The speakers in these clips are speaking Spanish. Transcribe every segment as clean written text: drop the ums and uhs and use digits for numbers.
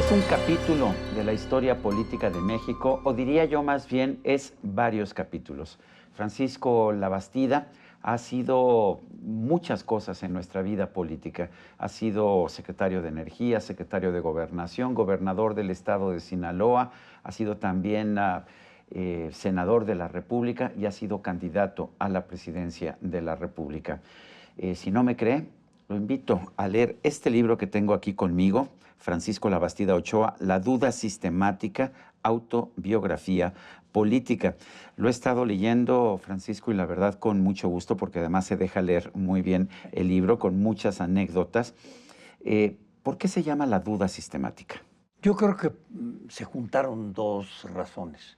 Es un capítulo de la historia política de México, o diría yo más bien, es varios capítulos. Francisco Labastida ha sido muchas cosas en nuestra vida política. Ha sido secretario de Energía, secretario de Gobernación, gobernador del estado de Sinaloa, ha sido también senador de la República y ha sido candidato a la presidencia de la República. Si no me cree, lo invito a leer este libro que tengo aquí conmigo, Francisco Labastida Ochoa, La duda sistemática, autobiografía política. Lo he estado leyendo, Francisco, y la verdad con mucho gusto, porque además se deja leer muy bien el libro, con muchas anécdotas. ¿Por qué se llama La duda sistemática? Yo creo que se juntaron dos razones.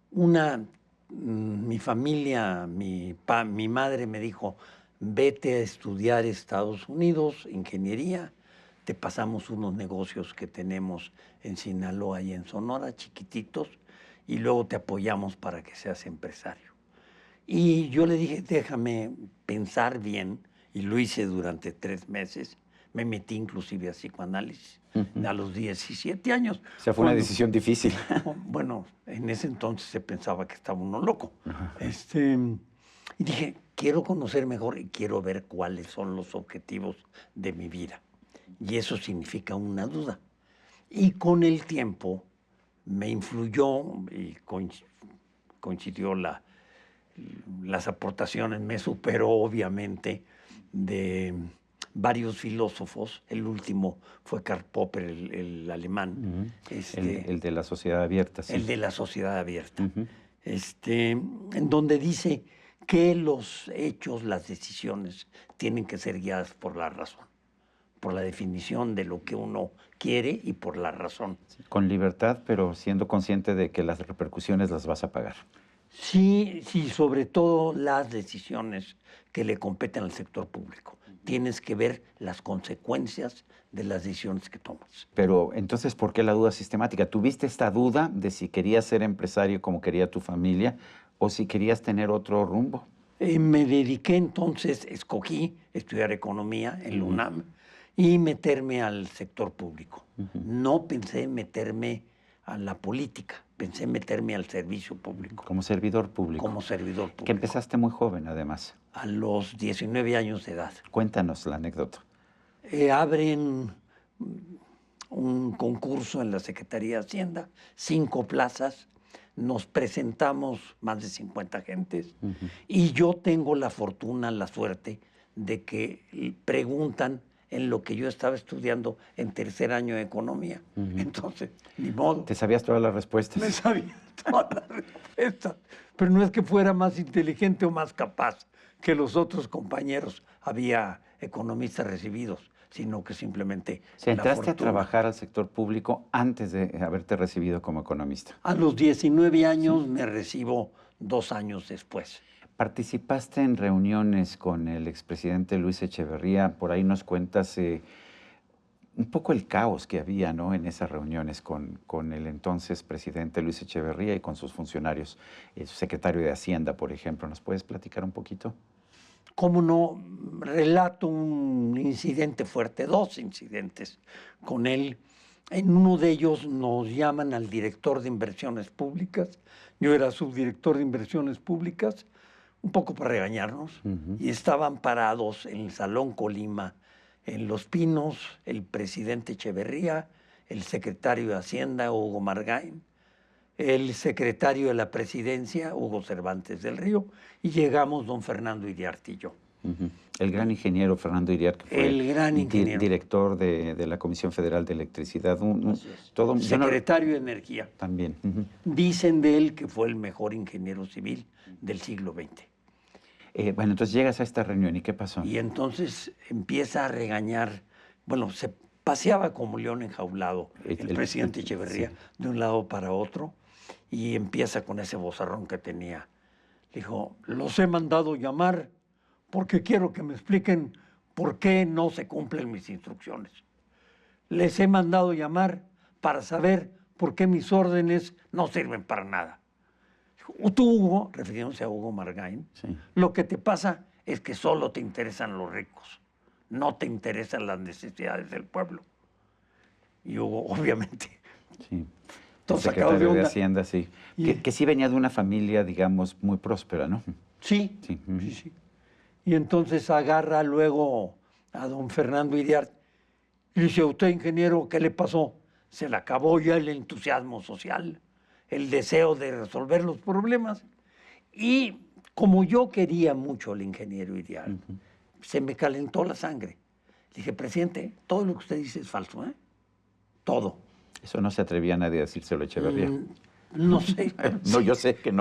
Una, mi familia, mi madre me dijo, vete a estudiar a Estados Unidos, ingeniería, te pasamos unos negocios que tenemos en Sinaloa y en Sonora, chiquititos, y luego te apoyamos para que seas empresario. Y yo le dije, déjame pensar bien, y lo hice durante 3 meses. Me metí inclusive a psicoanálisis a los 17 años. O sea, fue una decisión difícil. Bueno, en ese entonces se pensaba que estaba uno loco. Y dije, quiero conocer mejor y quiero ver cuáles son los objetivos de mi vida. Y eso significa una duda. Y con el tiempo me influyó y coincidió las aportaciones, me superó obviamente de varios filósofos. El último fue Karl Popper, el alemán. El de la sociedad abierta. Sí. El de la sociedad abierta. En donde dice que los hechos, las decisiones, tienen que ser guiadas por la razón, por la definición de lo que uno quiere y por la razón. Sí, con libertad, pero siendo consciente de que las repercusiones las vas a pagar. Sí, sobre todo las decisiones que le competen al sector público. Tienes que ver las consecuencias de las decisiones que tomas. Pero entonces, ¿por qué la duda sistemática? ¿Tuviste esta duda de si querías ser empresario como quería tu familia o si querías tener otro rumbo? Me dediqué entonces, escogí estudiar economía en la UNAM y meterme al sector público. No pensé meterme a la política, pensé meterme al servicio público. Como servidor público. Como servidor público. Que empezaste muy joven, además. A los 19 años de edad. Cuéntanos la anécdota. Abren un concurso en la Secretaría de Hacienda, 5 plazas, nos presentamos más de 50 gentes y yo tengo la fortuna, la suerte de que preguntan en lo que yo estaba estudiando en tercer año de economía. Entonces, ni modo. ¿Te sabías todas las respuestas? Me sabía todas las respuestas, pero no es que fuera más inteligente o más capaz que los otros compañeros. Había economistas recibidos, sino que simplemente... O sea, entraste a trabajar al sector público antes de haberte recibido como economista. A los 19 años me recibo 2 años después. ¿Participaste en reuniones con el expresidente Luis Echeverría? Por ahí nos cuentas un poco el caos que había, ¿no?, en esas reuniones con el entonces presidente Luis Echeverría y con sus funcionarios, el secretario de Hacienda, por ejemplo. ¿Nos puedes platicar un poquito? ¿Cómo no? Relato un incidente fuerte, 2 incidentes con él. En uno de ellos nos llaman al director de inversiones públicas. Yo era subdirector de inversiones públicas, un poco para regañarnos. Y estaban parados en el Salón Colima, en Los Pinos, el presidente Echeverría, el secretario de Hacienda, Hugo Margain, el secretario de la presidencia, Hugo Cervantes del Río, y llegamos don Fernando Iriarte y yo. El gran ingeniero Fernando Iriarte, que fue el gran ingeniero. Director de la Comisión Federal de Electricidad. Secretario de Energía. También. Dicen de él que fue el mejor ingeniero civil del siglo XX. Bueno, entonces llegas a esta reunión, ¿y qué pasó? Y entonces empieza a regañar, bueno, se paseaba como león enjaulado el presidente Echeverría, sí, de un lado para otro, y empieza con ese vozarrón que tenía. Dijo, los he mandado llamar porque quiero que me expliquen por qué no se cumplen mis instrucciones. Les he mandado llamar para saber por qué mis órdenes no sirven para nada. Tú, Hugo, refiriéndose a Hugo Margain, sí, lo que te pasa es que solo te interesan los ricos, no te interesan las necesidades del pueblo. Y Hugo, obviamente, Sí. todo El sacado de secretario de onda. Hacienda, sí. Y- Que sí venía de una familia, digamos, muy próspera, ¿no? Sí, Sí. sí, sí. Y entonces agarra luego a don Fernando Iriart y dice, usted, ingeniero, ¿qué le pasó? Se le acabó ya el entusiasmo social, el deseo de resolver los problemas. Y como yo quería mucho al ingeniero Iriart, se me calentó la sangre. Le dije, presidente, todo lo que usted dice es falso, ¿eh? Todo. Eso no se atrevía nadie a decírselo a Echeverría. No sé. No, Sí. yo sé que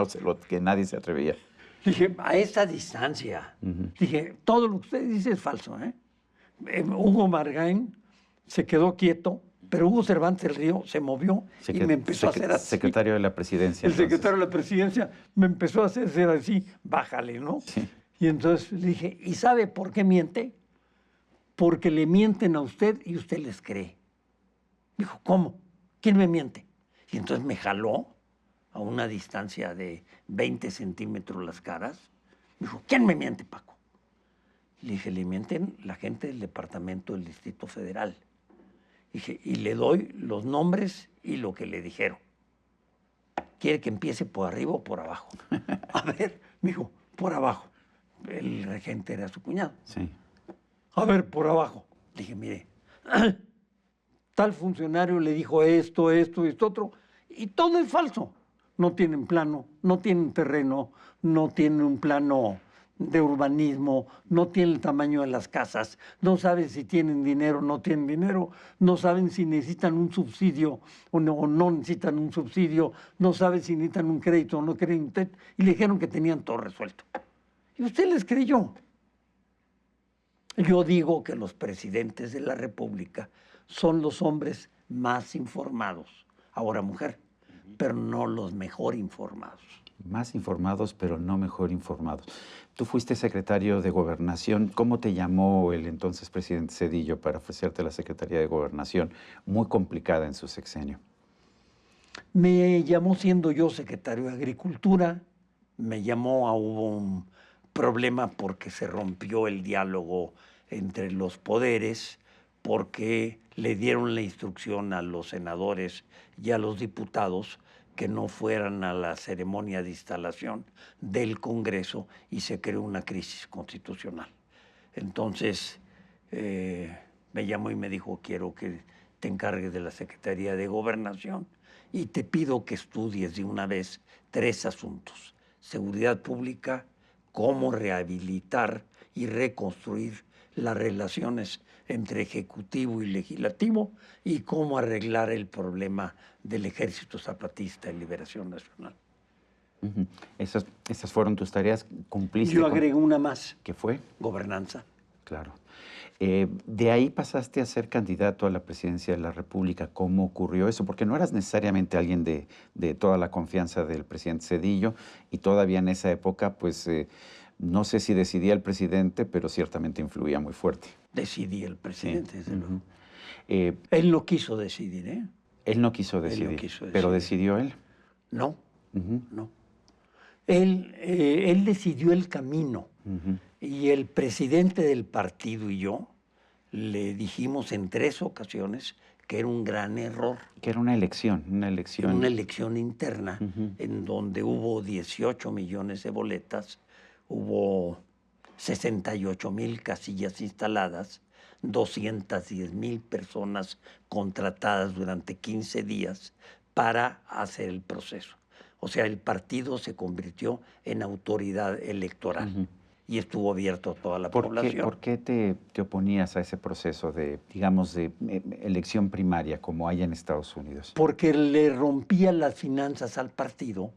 que nadie se atrevía. Dije, a esa distancia. Dije, todo lo que usted dice es falso, ¿eh? Hugo Margain se quedó quieto, pero Hugo Cervantes del Río se movió y me empezó a hacer así. Secretario de la presidencia. El Entonces. secretario de la presidencia me empezó a hacer así, bájale, ¿no? Sí. Y entonces le dije, ¿y sabe por qué miente? Porque le mienten a usted y usted les cree. Dijo, ¿cómo? ¿Quién me miente? Y entonces me jaló a una distancia de 20 centímetros las caras. Dijo, ¿quién me miente, Paco? Le dije, le mienten la gente del departamento del Distrito Federal. Dije, y le doy los nombres y lo que le dijeron. ¿Quiere que empiece por arriba o por abajo? A ver, me dijo, por abajo. El regente era su cuñado. Sí. A ver, por abajo. Le dije, mire, tal funcionario le dijo esto, esto, esto, otro, y todo es falso. No tienen plano, no tienen terreno, no tienen un plano de urbanismo, no tienen el tamaño de las casas, no saben si tienen dinero o no tienen dinero, no saben si necesitan un subsidio o no necesitan un subsidio, no saben si necesitan un crédito o no crédito, y le dijeron que tenían todo resuelto. Y usted les creyó. Yo digo que los presidentes de la República son los hombres más informados, ahora mujer, pero no los mejor informados. Más informados, pero no mejor informados. Tú fuiste secretario de Gobernación. ¿Cómo te llamó el entonces presidente Zedillo para ofrecerte la Secretaría de Gobernación? Muy complicada en su sexenio. Me llamó siendo yo secretario de Agricultura, me llamó, hubo un problema porque se rompió el diálogo entre los poderes, porque le dieron la instrucción a los senadores y a los diputados que no fueran a la ceremonia de instalación del Congreso y se creó una crisis constitucional. Entonces me llamó y me dijo, quiero que te encargues de la Secretaría de Gobernación y te pido que estudies de una vez 3 asuntos: seguridad pública, cómo rehabilitar y reconstruir las relaciones entre Ejecutivo y Legislativo y cómo arreglar el problema del Ejército Zapatista de Liberación Nacional. Esas fueron tus tareas. ¿Cumpliste? Yo agregué una más. ¿Qué fue? Gobernanza. Claro. De ahí pasaste a ser candidato a la presidencia de la República. ¿Cómo ocurrió eso? Porque no eras necesariamente alguien de toda la confianza del presidente Zedillo y todavía en esa época, pues, no sé si decidía el presidente, pero ciertamente influía muy fuerte. Decidí el presidente, desde luego. Eh, Él no quiso decidir, ¿eh? Él no quiso decidir, pero decidió él. No, no. Él decidió el camino y el presidente del partido y yo le dijimos en 3 ocasiones que era un gran error. Que era una elección, una elección. Una elección interna en donde hubo 18 millones de boletas, hubo 68,000 casillas instaladas, 210,000 personas contratadas durante 15 días para hacer el proceso. O sea, el partido se convirtió en autoridad electoral y estuvo abierto a toda la población. ¿Por qué te oponías a ese proceso de, digamos, de elección primaria como hay en Estados Unidos? Porque le rompía las finanzas al partido.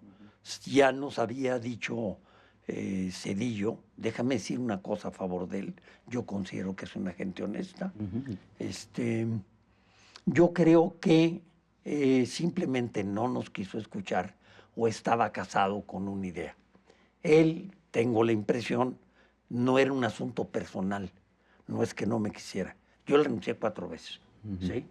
Ya nos había dicho Zedillo, déjame decir una cosa a favor de él, yo considero que es una gente honesta. Yo creo que simplemente no nos quiso escuchar o estaba casado con una idea. Él, tengo la impresión, no era un asunto personal, no es que no me quisiera. Yo le renuncié 4 veces, ¿sí?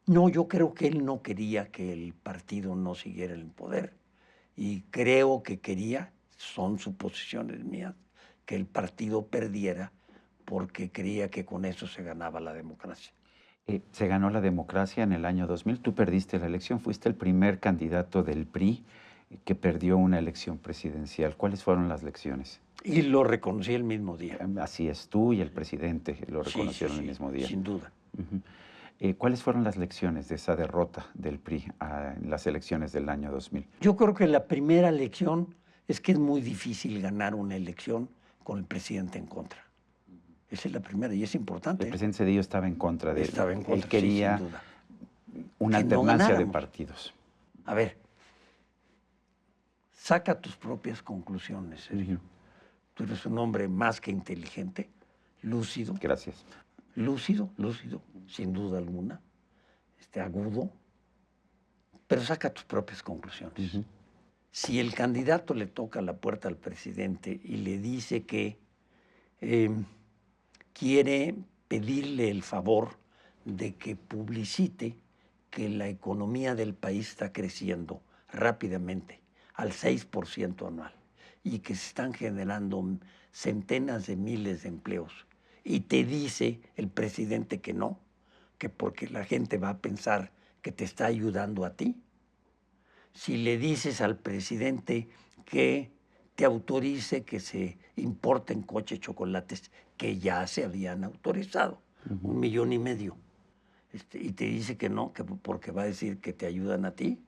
No, yo creo que él no quería que el partido no siguiera en el poder y creo que quería, son suposiciones mías, que el partido perdiera porque creía que con eso se ganaba la democracia. Se ganó la democracia en el año 2000, tú perdiste la elección, fuiste el primer candidato del PRI que perdió una elección presidencial. ¿Cuáles fueron las lecciones? Y lo reconocí el mismo día. Así es, tú y el presidente lo reconocieron Sí, el mismo día. sin duda. ¿Cuáles fueron las lecciones de esa derrota del PRI en las elecciones del año 2000? Yo creo que la primera lección es que es muy difícil ganar una elección con el presidente en contra. Esa es la primera y es importante. El presidente Zedillo estaba en contra de él. Estaba en contra, Él quería sí, sin duda. una Que no alternancia de ganáramos. partidos. A ver, saca tus propias conclusiones, Sergio. Tú eres un hombre más que inteligente, lúcido. Gracias. Lúcido, sin duda alguna, agudo, pero saca tus propias conclusiones. Si el candidato le toca la puerta al presidente y le dice que quiere pedirle el favor de que publicite que la economía del país está creciendo rápidamente, al 6% anual, y que se están generando centenas de miles de empleos, y te dice el presidente que no, que porque la gente va a pensar que te está ayudando a ti. Si le dices al presidente que te autorice que se importen coches chocolates que ya se habían autorizado, 1,5 millones, y te dice que no, que porque va a decir que te ayudan a ti.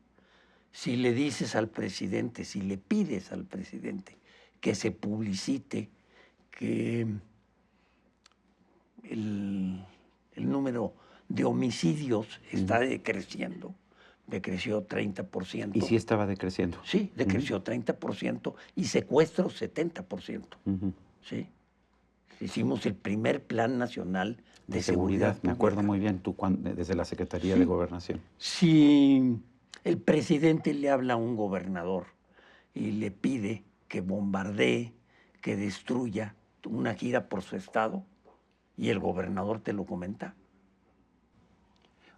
Si le dices al presidente, si le pides al presidente que se publicite que el número de homicidios está decreciendo, decreció 30%. ¿Y sí estaba decreciendo? Sí, decreció 30% y secuestros 70%. ¿Sí? Hicimos el primer Plan Nacional de Seguridad Me acuerdo Pública. muy bien, tú desde la Secretaría de Gobernación. Si el presidente le habla a un gobernador y le pide que bombardee, que destruya una gira por su estado, y el gobernador te lo comenta.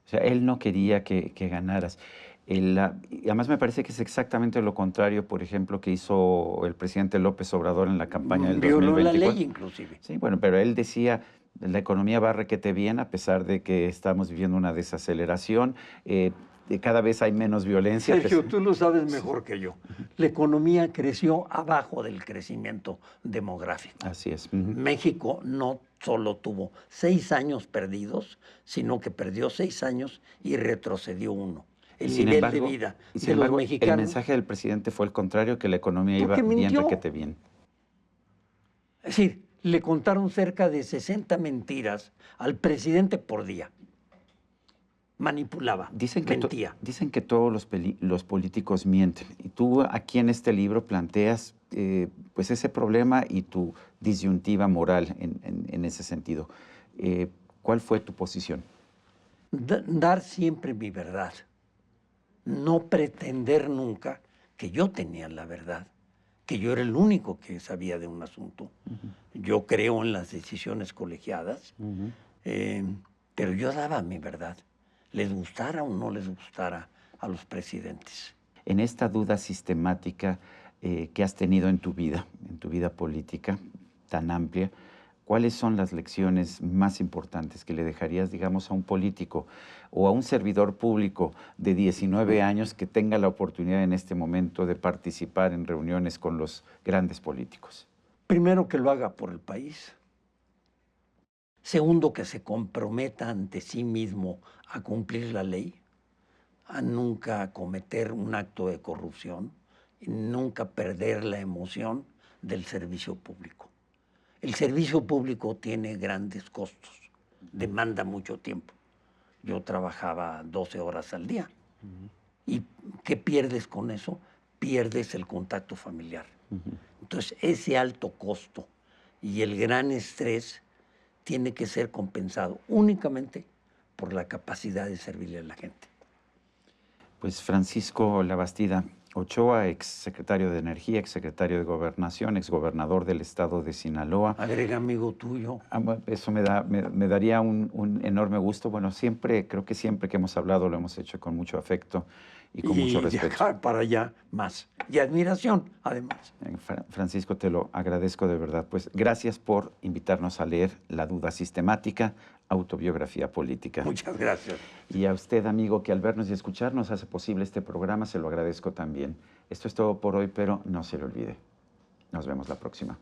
O sea, él no quería que ganaras. Y además me parece que es exactamente lo contrario, por ejemplo, que hizo el presidente López Obrador en la campaña del 2024. Violó la ley inclusive. Sí, bueno, pero él decía, la economía va requete bien, a pesar de que estamos viviendo una desaceleración, cada vez hay menos violencia. Sergio, tú lo sabes mejor que yo. La economía creció abajo del crecimiento demográfico. Así es. México no solo tuvo 6 años perdidos, sino que perdió 6 años y retrocedió 1. El nivel de vida de los mexicanos. El mensaje del presidente fue el contrario, que la economía iba bien, requete bien. Es decir, le contaron cerca de 60 mentiras al presidente por día. Manipulaba, mentía. Dicen que todos los políticos mienten. Y tú aquí en este libro planteas pues ese problema y tu disyuntiva moral en ese sentido. ¿Cuál fue tu posición? Dar siempre mi verdad. No pretender nunca que yo tenía la verdad, que yo era el único que sabía de un asunto. Yo creo en las decisiones colegiadas, pero yo daba mi verdad, les gustara o no les gustara a los presidentes. En esta duda sistemática que has tenido en tu vida política tan amplia, ¿cuáles son las lecciones más importantes que le dejarías, digamos, a un político o a un servidor público de 19 años que tenga la oportunidad en este momento de participar en reuniones con los grandes políticos? Primero, que lo haga por el país. Segundo, que se comprometa ante sí mismo a cumplir la ley, a nunca cometer un acto de corrupción y nunca perder la emoción del servicio público. El servicio público tiene grandes costos, demanda mucho tiempo. Yo trabajaba 12 horas al día. ¿Y qué pierdes con eso? Pierdes el contacto familiar. Entonces, ese alto costo y el gran estrés tiene que ser compensado únicamente por la capacidad de servirle a la gente. Pues Francisco Labastida Ochoa, exsecretario de Energía, exsecretario de Gobernación, exgobernador del estado de Sinaloa. Agrega amigo tuyo. Eso me daría un enorme gusto. Bueno, creo que siempre que hemos hablado lo hemos hecho con mucho afecto y con mucho respeto. De acá para allá más. Y admiración, además. Francisco, te lo agradezco de verdad. Pues gracias por invitarnos a leer La duda sistemática, autobiografía política. Muchas gracias. Y a usted, amigo, que al vernos y escucharnos hace posible este programa, se lo agradezco también. Esto es todo por hoy, pero no se le olvide. Nos vemos la próxima.